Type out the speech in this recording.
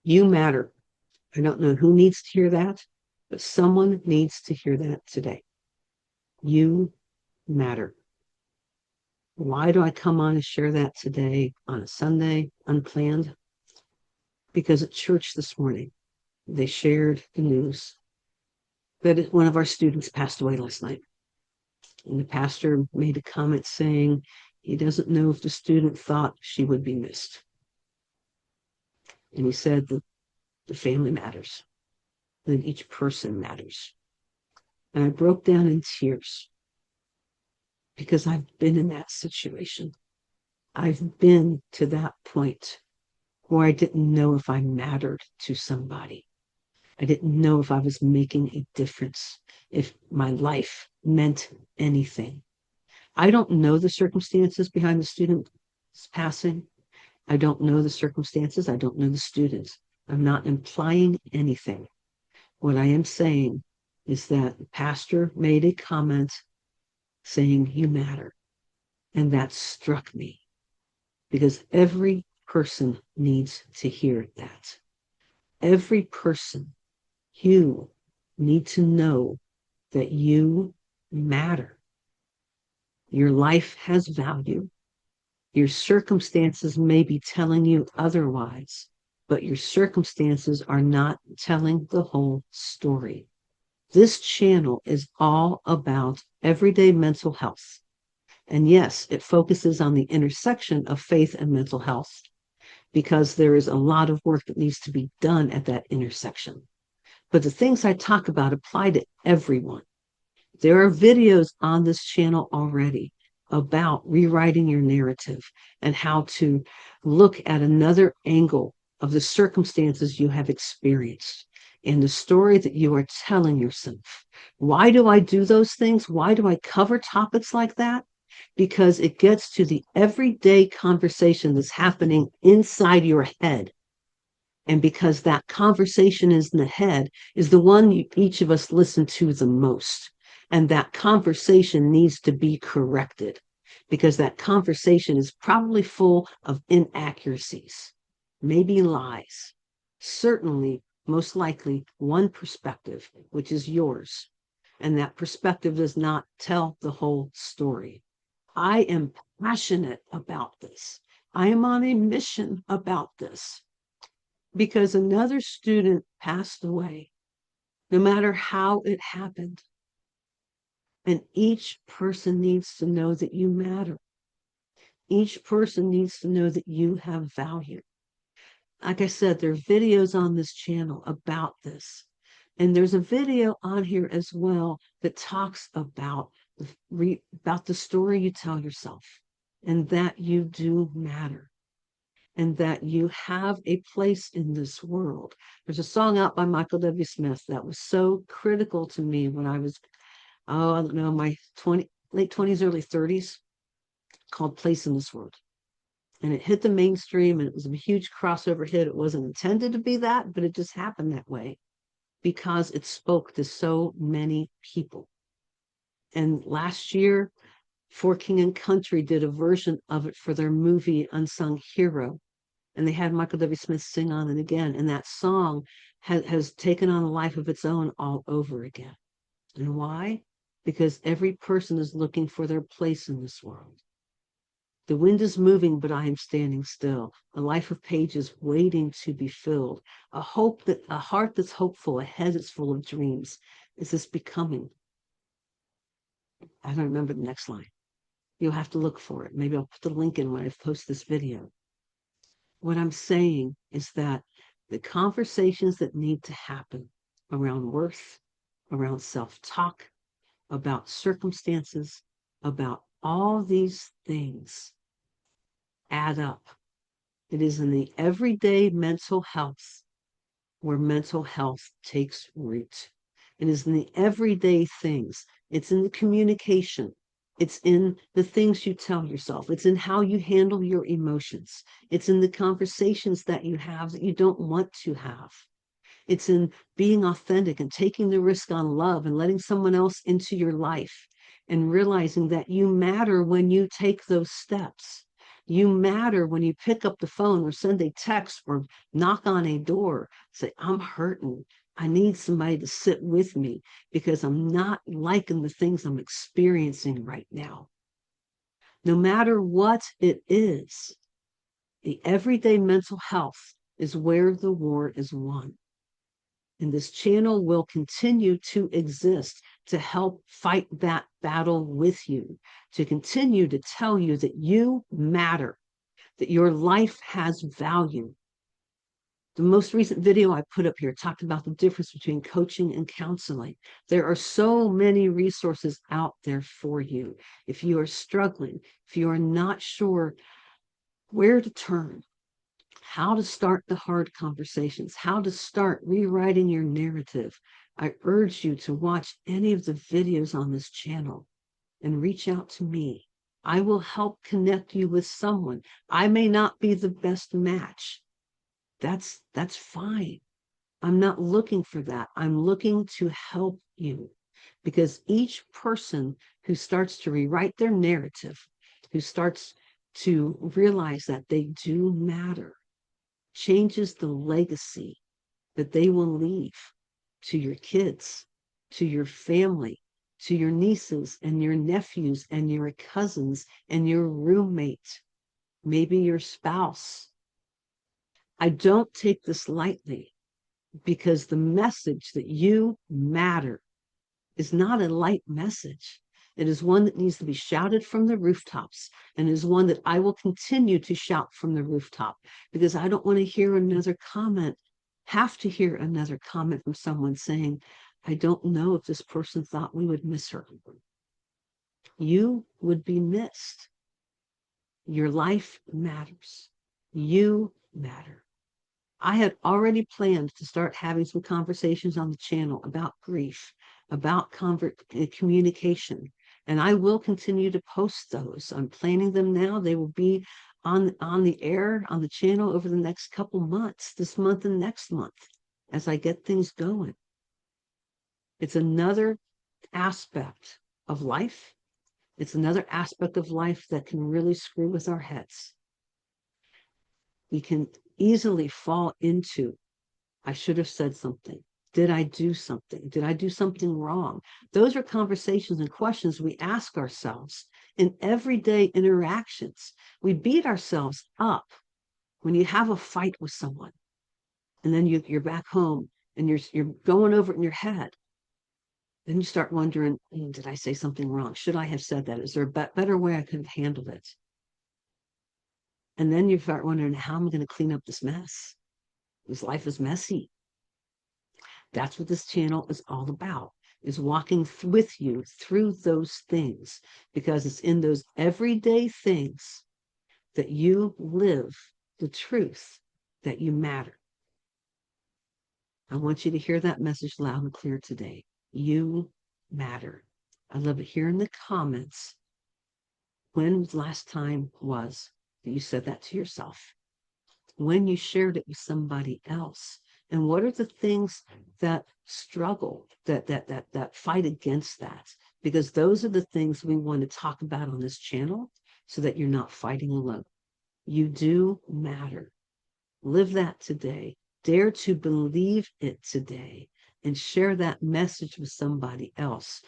You matter. I don't know who needs to hear that, but someone needs to hear that today. You matter. Why do I come on and share that today on a Sunday, unplanned? Because at church this morning, they shared the news that one of our students passed away last night. And the pastor made a comment saying he doesn't know if the student thought she would be missed. And he said that the family matters, that each person matters. And I broke down in tears because I've been in that situation. I've been to that point where I didn't know if I mattered to somebody. I didn't know if I was making a difference, if my life meant anything. I don't know the circumstances behind the student's passing. I don't know the circumstances. I don't know the students. I'm not implying anything. What I am saying is that the pastor made a comment saying, you matter. And that struck me because every person needs to hear that. Every person, you need to know that you matter. Your life has value. Your circumstances may be telling you otherwise, but your circumstances are not telling the whole story. This channel is all about everyday mental health. And yes, it focuses on the intersection of faith and mental health because there is a lot of work that needs to be done at that intersection. But the things I talk about apply to everyone. There are videos on this channel already about rewriting your narrative and how to look at another angle of the circumstances you have experienced and the story that you are telling yourself. Why do I do those things? Why do I cover topics like that? Because it gets to the everyday conversation that's happening inside your head. And because that conversation is in the head is the one each of us listen to the most. And that conversation needs to be corrected because that conversation is probably full of inaccuracies, maybe lies, certainly, most likely, one perspective, which is yours. And that perspective does not tell the whole story. I am passionate about this. I am on a mission about this because another student passed away, no matter how it happened. And each person needs to know that you matter. Each person needs to know that you have value. Like I said, there are videos on this channel about this. And there's a video on here as well that talks about the story you tell yourself and that you do matter and that you have a place in this world. There's a song out by Michael W. Smith that was so critical to me when I was, I don't know, my late 20s, early 30s, called Place in This World. And it hit the mainstream and it was a huge crossover hit. It wasn't intended to be that, but it just happened that way because it spoke to so many people. And last year, For King and Country did a version of it for their movie Unsung Hero. And they had Michael W. Smith sing on it again. And that song has taken on a life of its own all over again. And why? Because every person is looking for their place in this world. The wind is moving, but I am standing still. A life of pages waiting to be filled. A heart that's hopeful, a head that's full of dreams. Is this becoming? I don't remember the next line. You'll have to look for it. Maybe I'll put the link in when I post this video. What I'm saying is that the conversations that need to happen around worth, around self-talk, about circumstances, about all these things add up. It is in the everyday mental health where mental health takes root. It is in the everyday things. It's in the communication. It's in the things you tell yourself. It's in how you handle your emotions. It's in the conversations that you have that you don't want to have. It's in being authentic and taking the risk on love and letting someone else into your life and realizing that you matter when you take those steps. You matter when you pick up the phone or send a text or knock on a door. Say, I'm hurting. I need somebody to sit with me because I'm not liking the things I'm experiencing right now. No matter what it is, the everyday mental health is where the war is won. And this channel will continue to exist to help fight that battle with you, to continue to tell you that you matter, that your life has value. The most recent video I put up here talked about the difference between coaching and counseling. There are so many resources out there for you. If you are struggling, if you are not sure where to turn, how to start the hard conversations, how to start rewriting your narrative, I urge you to watch any of the videos on this channel and reach out to me. I will help connect you with someone. I may not be the best match. That's fine. I'm not looking for that. I'm looking to help you, because each person who starts to rewrite their narrative, who starts to realize that they do matter, changes the legacy that they will leave to your kids, to your family, to your nieces and your nephews and your cousins and your roommate, maybe your spouse. I don't take this lightly, because the message that you matter is not a light message. It is one that needs to be shouted from the rooftops, and is one that I will continue to shout from the rooftop, because I don't want to hear another comment, have to hear another comment from someone saying, I don't know if this person thought we would miss her. You would be missed. Your life matters. You matter. I had already planned to start having some conversations on the channel about grief, about communication, and I will continue to post those. I'm planning them now. They will be on the air on the channel over the next couple months, this month and next month, as I get things going. It's another aspect of life. It's another aspect of life that can really screw with our heads. We can easily fall into, I should have said something. Did I do something? Did I do something wrong? Those are conversations and questions we ask ourselves in everyday interactions. We beat ourselves up when you have a fight with someone, and then you're back home and you're going over it in your head. Then you start wondering, did I say something wrong? Should I have said that? Is there a better way I could have handled it? And then you start wondering, how am I going to clean up this mess? This life is messy. That's what this channel is all about, is walking with you through those things, because it's in those everyday things that you live the truth that you matter. I want you to hear that message loud and clear today. You matter. I love it. Here in the comments, when the last time was that you said that to yourself, when you shared it with somebody else, and what are the things that struggle, that fight against that? Because those are the things we want to talk about on this channel, so that you're not fighting alone. You do matter. Live that today. Dare to believe it today, and share that message with somebody else.